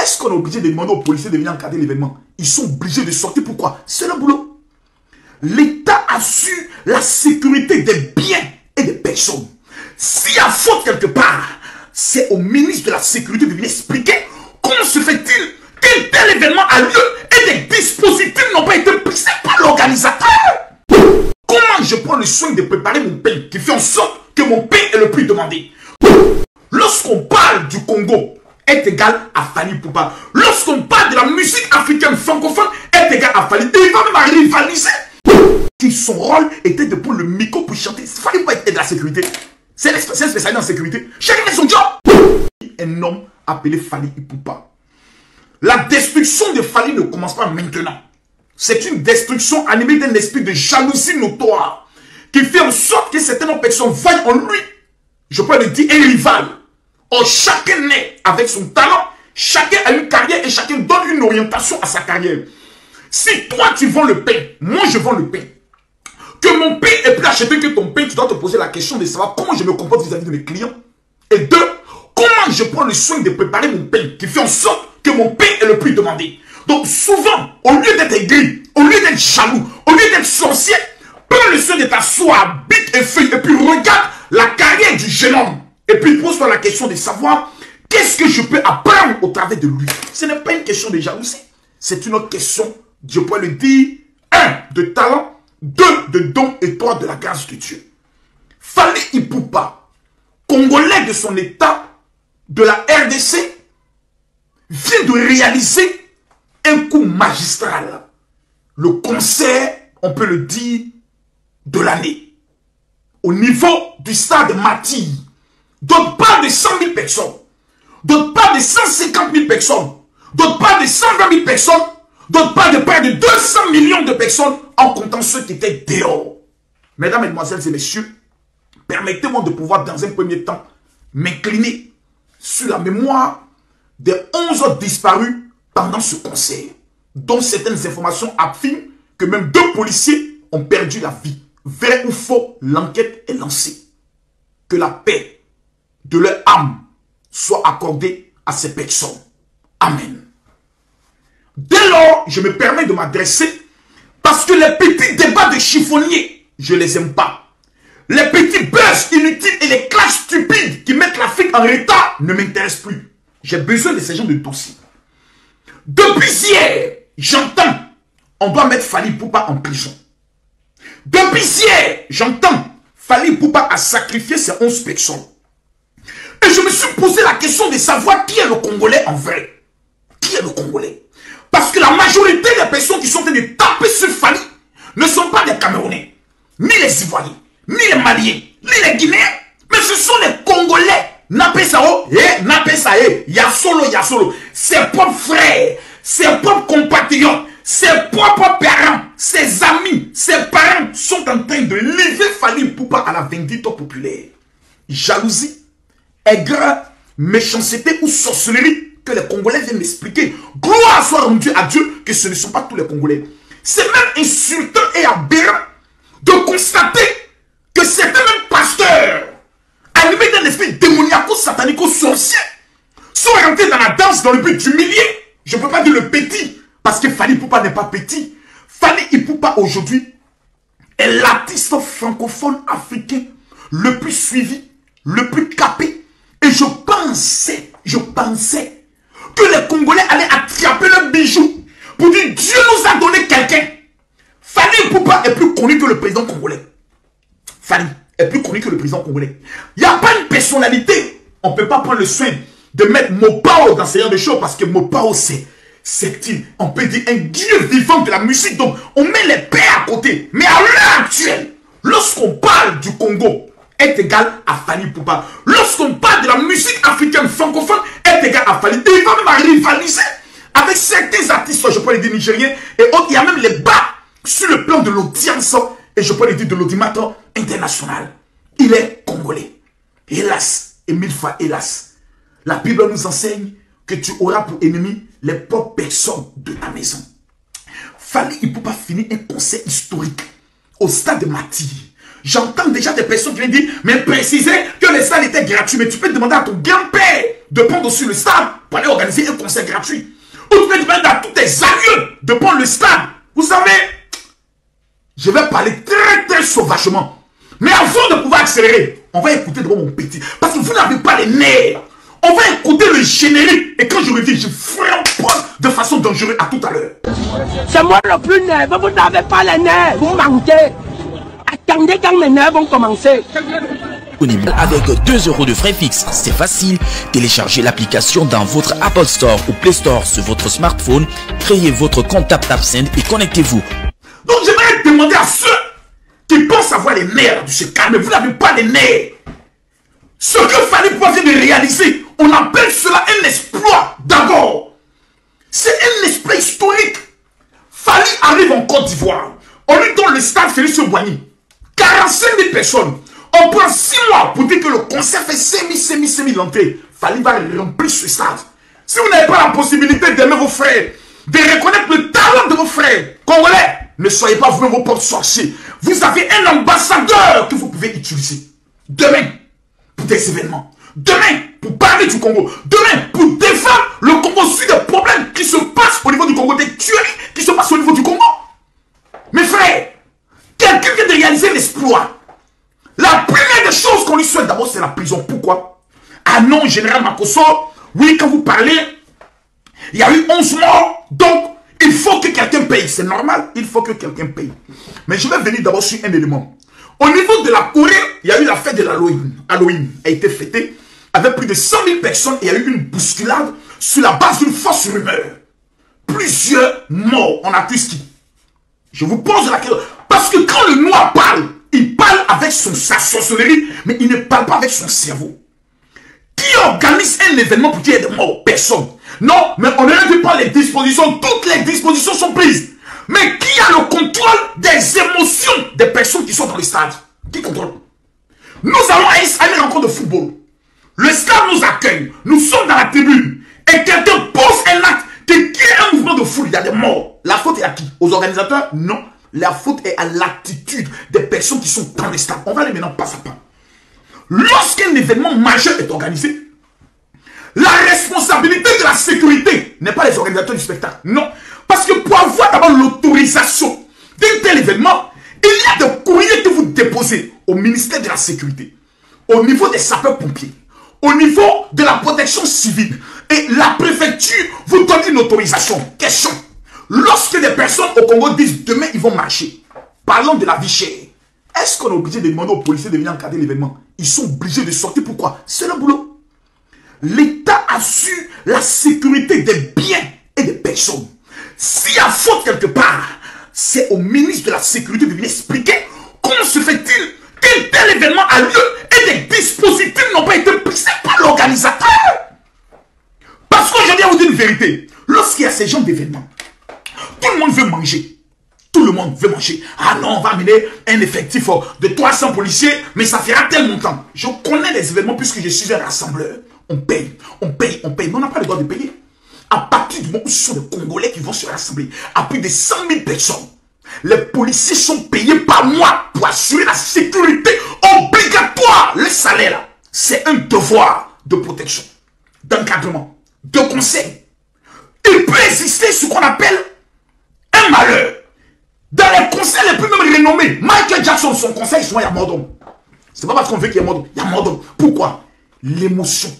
est-ce qu'on est obligé de demander aux policiers de venir encadrer l'événement? Ils sont obligés de sortir. Pourquoi? C'est le boulot. L'État assure la sécurité des biens et des personnes. S'il y a faute quelque part, c'est au ministre de la Sécurité de venir expliquer comment se fait-il qu'un tel événement a lieu et des dispositifs n'ont pas été pris par l'organisateur. Comment je prends le soin de préparer mon pain qui fait en sorte que mon pain est le plus demandé? Lorsqu'on parle du Congo, est égal à Fally Ipupa. Lorsqu'on parle de la musique africaine francophone, est égal à Fally. Il va même rivaliser. Son rôle était de prendre le micro pour chanter. Fally Ipupa était de la sécurité. C'est un spécialiste en sécurité. Chacun fait son job. Un homme appelé Fally Ipupa. La destruction de Fally ne commence pas maintenant. C'est une destruction animée d'un esprit de jalousie notoire qui fait en sorte que certaines personnes voient en lui, je peux le dire, un rival. Or, chacun naît avec son talent, chacun a une carrière et chacun donne une orientation à sa carrière. Si toi tu vends le pain, moi je vends le pain, que mon pain est plus acheté que ton pain, tu dois te poser la question de savoir comment je me comporte vis-à-vis de mes clients. Et deux, comment je prends le soin de préparer mon pain qui fait en sorte que mon pain est le plus demandé. Donc souvent, au lieu d'être aigri, au lieu d'être jaloux, au lieu d'être sorcier, prends le soin de t'asseoir, bique et feuille, et puis regarde la carrière du jeune homme. Et puis pose-toi la question de savoir qu'est-ce que je peux apprendre au travers de lui. Ce n'est pas une question de jalousie. C'est une autre question, je peux le dire, 1, de talent, 2, de don et 3, de la grâce de Dieu. Fally Ipupa, Congolais de son état, de la RDC, vient de réaliser un coup magistral. Le concert, on peut le dire, de l'année. Au niveau du stade Maty. D'autres parlent de 100 000 personnes. D'autres parlent de 150 000 personnes. D'autres parlent de 120 000 personnes. D'autres parlent de près de 200 millions de personnes en comptant ceux qui étaient dehors. Mesdames, Mesdemoiselles et Messieurs, permettez-moi de pouvoir dans un premier temps m'incliner sur la mémoire des 11 disparus pendant ce concert, dont certaines informations affirment que même 2 policiers ont perdu la vie. Vrai ou faux, l'enquête est lancée. Que la paix de leur âme soit accordée à ces personnes. Amen. Dès lors, je me permets de m'adresser parce que les petits débats de chiffonniers, je ne les aime pas. Les petits buzz inutiles et les clashs stupides qui mettent l'Afrique en retard ne m'intéressent plus. J'ai besoin de ces gens de dossiers. Depuis hier, j'entends, on doit mettre Fally Ipupa en prison. Depuis hier, j'entends, Fally Ipupa a sacrifié ses 11 personnes. Et je me suis posé la question de savoir qui est le Congolais en vrai. Qui est le Congolais? Parce que la majorité des personnes qui sont en train de taper sur Fally ne sont pas des Camerounais, ni les Ivoiriens, ni les Maliens, ni les Guinéens, mais ce sont les Congolais. Napesao, Napesao, Yasolo, ses propres frères, ses propres compatriotes, ses propres parents, ses amis, ses parents sont en train de livrer Fally Ipupa à la vindicte populaire. Jalousie, aigreur, méchanceté ou sorcellerie que les Congolais viennent m'expliquer. Gloire soit rendue à Dieu que ce ne sont pas tous les Congolais. C'est même insultant et aberrant de constater que certains même pasteurs animés d'un esprit démoniaco-satanico-sorcier sont rentrés dans la danse dans le but d'humilier. Je ne peux pas dire le petit, parce que Fally Ipupa n'est pas petit. Fally Ipupa aujourd'hui est l'artiste francophone africain le plus suivi, le plus capé. Et je pensais que les Congolais allaient attraper le bijou pour dire Dieu nous a donné quelqu'un. Fally Ipupa est plus connu que le président congolais. Fally est plus connu que le président congolais. Il n'y a pas une personnalité. On ne peut pas prendre le soin de mettre Mopao dans ce genre de choses parce que Mopao on peut dire un dieu vivant de la musique. Donc on met les pères à côté. Mais à l'heure actuelle, lorsqu'on parle du Congo, est égal à Fally Ipupa. Lorsqu'on parle de la musique africaine francophone, est égal à Fally. Il va même rivaliser avec certains artistes, je peux les dire nigériens et autres. Il y a même les bas sur le plan de l'audience et je peux les dire de l'audimateur international. Il est congolais. Hélas, et 1000 fois hélas, la Bible nous enseigne que tu auras pour ennemi les propres personnes de ta maison. Fally Ipupa finit un concert historique au stade de Maty. J'entends déjà des personnes qui viennent dire, mais préciser que le stade était gratuit. Mais tu peux demander à ton grand-père de prendre aussi le stade pour aller organiser un concert gratuit. Ou tu peux demander à tous tes aïeux de prendre le stade. Vous savez, je vais parler très sauvagement. Mais avant de pouvoir accélérer, on va écouter devant mon petit. Parce que vous n'avez pas les nerfs. On va écouter le générique. Et quand je reviens, je ferai un point de façon dangereuse. À tout à l'heure. C'est moi le plus nerveux. Vous n'avez pas les nerfs. Vous manquez. Attendez quand les nerfs vont commencer. Avec 2 € de frais fixes, c'est facile. Téléchargez l'application dans votre Apple Store ou Play Store sur votre smartphone. Créez votre compte TapTapSend et connectez-vous. Donc j'aimerais demander à ceux qui pensent avoir les nerfs de se calmer. Vous n'avez pas les nerfs. Ce que Fally Poupa vient de réaliser, on appelle cela un exploit d'abord. C'est un exploit historique. Fally arrive en Côte d'Ivoire. On lui donne le stade Félix Houphouët-Boigny. 45 000 personnes. On prend 6 mois pour dire que le concert fait 5 000 l'entrée. Fally va remplir ce stade. Si vous n'avez pas la possibilité d'aimer vos frères, de reconnaître le talent de vos frères congolais, ne soyez pas vous-même vos propres sorciers. Vous avez un ambassadeur que vous pouvez utiliser. Demain, pour des événements. Demain, pour parler du Congo. Demain, pour défendre le Congo sur des problèmes qui se passent au niveau du Congo, des tueries qui se passent au niveau du Congo. Mes frères, quelqu'un vient de réaliser l'exploit. La première des choses qu'on lui souhaite d'abord, c'est la prison. Pourquoi? Ah non, général Makosso, oui, quand vous parlez, il y a eu 11 morts, donc il faut que quelqu'un paye. C'est normal, il faut que quelqu'un paye. Mais je vais venir d'abord sur un élément. Au niveau de la Corée, il y a eu la fête de l'Halloween. Halloween a été fêtée avec plus de 100 000 personnes et il y a eu une bousculade sur la base d'une fausse rumeur. Plusieurs morts. On accuse qui? Je vous pose la question. Parce que quand le noir parle, il parle avec sa sorcellerie, mais il ne parle pas avec son cerveau. Qui organise un événement pour qu'il y ait des morts? Personne. Non, mais on ne dit pas les dispositions. Toutes les dispositions sont prises. Mais qui a le contrôle des émotions des personnes qui sont dans le stade? Qui contrôle? Nous allons à une rencontre de football. Le stade nous accueille. Nous sommes dans la tribune. Et quelqu'un pose un acte qui crée un mouvement de foule. Il y a des morts. La faute est à qui? Aux organisateurs? Non. La faute est à l'attitude des personnes qui sont dans le stade. On va aller maintenant pas à pas. Lorsqu'un événement majeur est organisé, la responsabilité de la sécurité n'est pas les organisateurs du spectacle. Non. Parce que pour avoir d'abord l'autorisation d'un tel événement, il y a des courriers que vous déposez au ministère de la Sécurité, au niveau des sapeurs-pompiers, au niveau de la protection civile. Et la préfecture vous donne une autorisation. Question. Lorsque des personnes au Congo disent demain ils vont marcher, parlons de la vie chère, est-ce qu'on est obligé de demander aux policiers de venir encadrer l'événement? Ils sont obligés de sortir. Pourquoi? C'est le boulot. L'État assure la sécurité des biens et des personnes. S'il y a faute quelque part, c'est au ministre de la Sécurité de venir expliquer comment se fait-il qu'un tel événement a lieu et des dispositifs n'ont pas été pris. C'est pas l'organisateur. Parce que je viens vous dire une vérité. Lorsqu'il y a ces genres d'événements, tout le monde veut manger. Tout le monde veut manger. Ah non, on va amener un effectif de 300 policiers, mais ça fera tel montant. Je connais les événements puisque je suis un rassembleur. On paye, on paye, on paye. Mais on n'a pas le droit de payer. À partir du moment où ce sont des Congolais qui vont se rassembler, à plus de 100 000 personnes, les policiers sont payés par mois pour assurer la sécurité obligatoire. Le salaire, là, c'est un devoir de protection, d'encadrement, de conseil. Il peut exister ce qu'on appelle un malheur. Dans les conseils les plus même renommés, Michael Jackson, son conseil, souvent il y a mort d'homme. C'est pas parce qu'on veut qu'il y ait mort d'homme. Il y a mort d'homme. Pourquoi? L'émotion,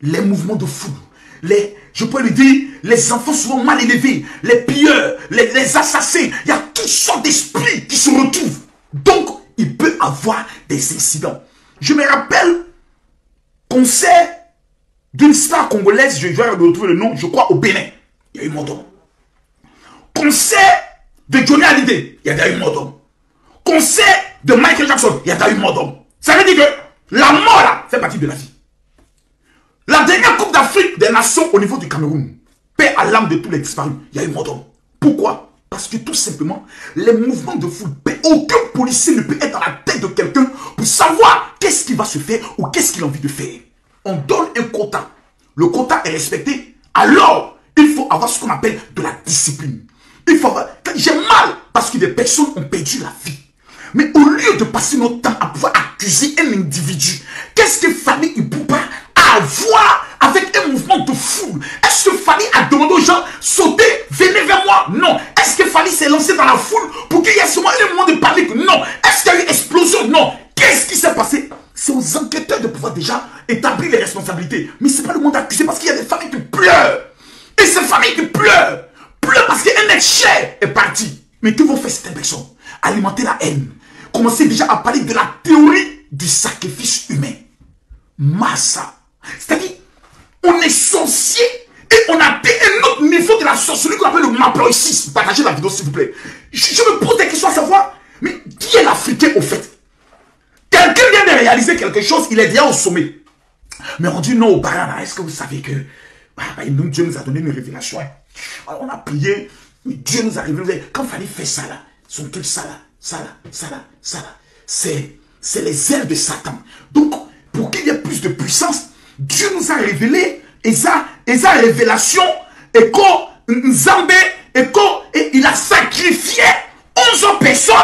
les mouvements de foule, je peux lui dire, les enfants souvent mal élevés, les pilleurs, les assassins, il y a toutes sortes d'esprits qui se retrouvent. Donc, il peut avoir des incidents. Je me rappelle, concert d'une star congolaise, je vais retrouver le nom, je crois au Bénin, il y a eu mort d'homme. Concert de Johnny Hallyday, il y a eu mort d'homme. Concert de Michael Jackson, il y a eu mort d'homme. Ça veut dire que la mort là fait partie de la vie. La dernière Coupe d'Afrique des Nations au niveau du Cameroun, paix à l'âme de tous les disparus, il y a eu mort d'homme. Pourquoi? Parce que tout simplement, les mouvements de foule, aucun policier ne peut être dans la tête de quelqu'un pour savoir qu'est-ce qu'il va se faire ou qu'est-ce qu'il a envie de faire. On donne un quota. Le quota est respecté. Alors, il faut avoir ce qu'on appelle de la discipline. Il faut avoir... J'ai mal parce que des personnes ont perdu la vie. Mais au lieu de passer notre temps à pouvoir accuser un individu, qu'est-ce que Fally Ipupa a à voir avec un mouvement de foule? Est-ce que Fally a demandé aux gens, sautez, venez vers moi? Non. Est-ce que Fally s'est lancé dans la foule pour qu'il y ait seulement un moment de parler? Non. Est-ce qu'il y a eu explosion? Non. Qu'est-ce qui s'est passé? C'est aux enquêteurs de pouvoir déjà établir les responsabilités. Mais ce n'est pas le monde accusé parce qu'il y a des familles qui pleurent. Et ces familles qui pleurent parce qu'un être cher est parti. Mais que vont faire cette personne? Alimenter la haine. Commencer déjà à parler de la théorie du sacrifice humain. Massa. C'est-à-dire, on est sorcier et on a atteint un autre niveau de la sorcellerie qu'on appelle le maploïcisme. Partagez la vidéo s'il vous plaît. Je me pose des questions à savoir, mais qui est l'Africain au fait? Quelqu'un vient de réaliser quelque chose, il est déjà au sommet. Mais on dit non aux parents, est-ce que vous savez que Dieu nous a donné une révélation? Alors on a prié, Dieu nous a révélé. Quand il fallait faire ça là, son cœur ça là, c'est les ailes de Satan. Donc, pour qu'il y ait plus de puissance, Dieu nous a révélé, et sa révélation, et il a sacrifié 11 personnes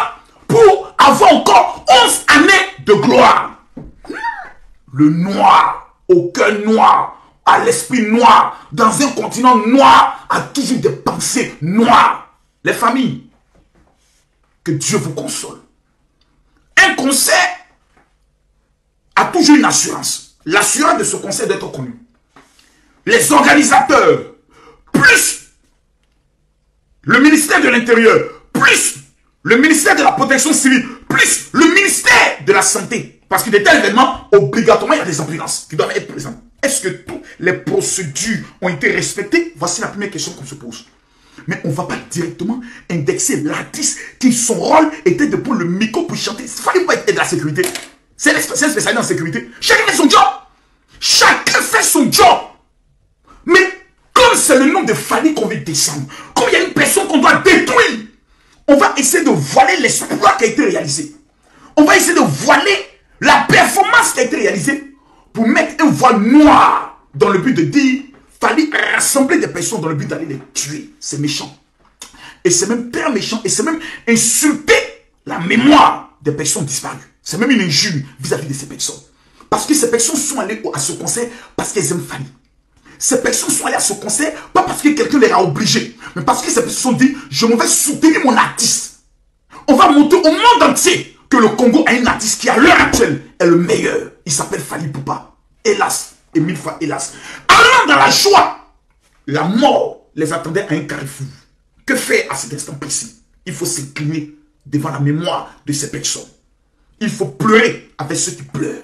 pour avoir encore 11 années de gloire. Le noir, au cœur noir, à l'esprit noir, dans un continent noir, a toujours des pensées noires. Les familles, que Dieu vous console. Un concert a toujours une assurance. L'assurance de ce concert d'être connu. Les organisateurs, plus le ministère de l'Intérieur, plus le ministère de la Protection civile, plus le ministère de la Santé. Parce que de tels événements, obligatoirement, il y a des ambulances qui doivent être présentes. Est-ce que toutes les procédures ont été respectées? Voici la première question qu'on se pose. Mais on ne va pas directement indexer l'artiste qui son rôle était de prendre le micro pour chanter. Il ne fallait pas être de la sécurité. C'est un spécialiste en sécurité. Chacun fait son job. Chacun fait son job. Mais comme c'est le nom de Fally qu'on veut descendre, comme il y a une personne qu'on doit détruire, on va essayer de voiler l'espoir qui a été réalisé. On va essayer de voiler la performance qui a été réalisée pour mettre un voile noir dans le but de dire Fally rassembler des personnes dans le but d'aller les tuer. C'est méchant. Et c'est même très méchant. Et c'est même insulter la mémoire des personnes disparues. C'est même une injure vis-à-vis de ces personnes. Parce que ces personnes sont allées à ce concert parce qu'elles aiment Fally. Ces personnes sont allées à ce concert pas parce que quelqu'un les a obligés, mais parce que ces personnes ont dit je m'en vais soutenir mon artiste. On va montrer au monde entier que le Congo a un artiste qui à l'heure actuelle est le meilleur. Il s'appelle Fally Ipupa. Hélas, et 1000 fois hélas. Allant dans la joie, la mort les attendait à un carrefour. Que faire à cet instant précis? Il faut s'incliner devant la mémoire de ces personnes. Il faut pleurer avec ceux qui pleurent.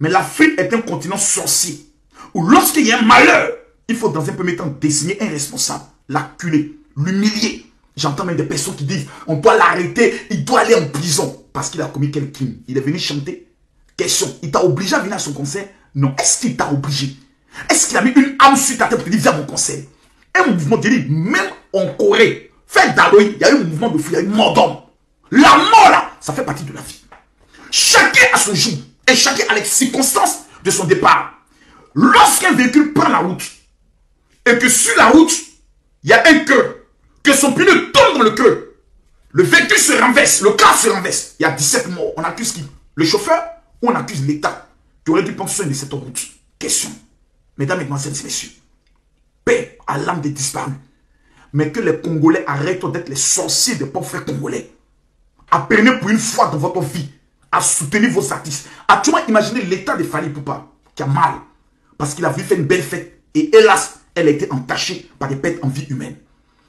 Mais l'Afrique est un continent sorcier, où lorsqu'il y a un malheur, il faut dans un premier temps désigner un responsable, l'acculer, l'humilier. J'entends même des personnes qui disent, on doit l'arrêter, il doit aller en prison, parce qu'il a commis quel crime. Il est venu chanter. Question, il t'a obligé à venir à son concert? Non. Est-ce qu'il t'a obligé? Est-ce qu'il a mis une âme sur ta tête pour dire viens à mon concert? Un mouvement de dire, même en Corée, fait d'Aloï, il y a eu un mouvement de fou, il y a eu une mort d'homme. La mort là, ça fait partie de la vie. Chacun a son jour et chacun a les circonstances de son départ. Lorsqu'un véhicule prend la route et que sur la route, il y a un cœur, que son pneu tombe dans le cœur, le véhicule se renverse, le car se renverse, il y a 17 morts. On accuse qui? Le chauffeur ou on accuse l'État qui aurait dû prendre soin de cette route? Question. Mesdames, Mesdemoiselles et Messieurs, paix à l'âme des disparus. Mais que les Congolais arrêtent d'être les sorciers des pauvres frères congolais. Apprenez pour une fois dans votre vie à soutenir vos artistes. Actuellement, imaginez l'état de Fally Ipupa qui a mal parce qu'il a voulu faire une belle fête et hélas, elle a été entachée par des pertes en vie humaine.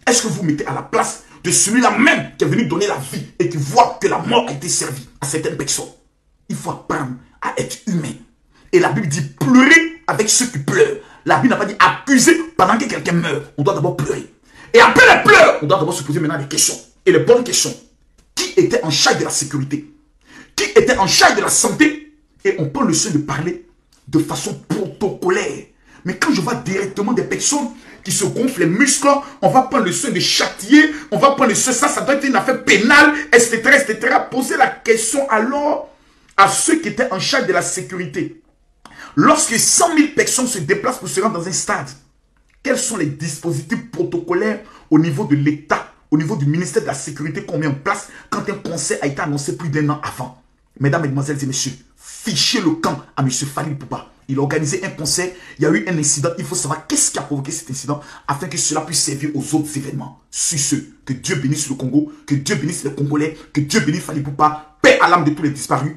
Est-ce que vous mettez à la place de celui-là même qui est venu donner la vie et qui voit que la mort a été servie à certaines personnes? Il faut apprendre à être humain. Et la Bible dit pleurer avec ceux qui pleurent. La Bible n'a pas dit accuser pendant que quelqu'un meurt. On doit d'abord pleurer. Et après les pleurs, on doit d'abord se poser maintenant des questions. Et les bonnes questions. Qui était en charge de la sécurité? Qui était en charge de la santé? Et on prend le soin de parler de façon protocolaire. Mais quand je vois directement des personnes qui se gonflent les muscles, on va prendre le soin de châtier, on va prendre le soin, ça doit être une affaire pénale, etc., etc. Poser la question alors à ceux qui étaient en charge de la sécurité. Lorsque 100 000 personnes se déplacent pour se rendre dans un stade, quels sont les dispositifs protocolaires au niveau de l'État au niveau du ministère de la Sécurité qu'on met en place quand un conseil a été annoncé plus d'1 an avant. Mesdames, Mesdemoiselles et Messieurs, fichez le camp à M. Fally Ipupa. Il a organisé un conseil, il y a eu un incident, il faut savoir qu'est-ce qui a provoqué cet incident afin que cela puisse servir aux autres événements. Sur ce, que Dieu bénisse le Congo, que Dieu bénisse les Congolais, que Dieu bénisse Fally Ipupa, paix à l'âme de tous les disparus.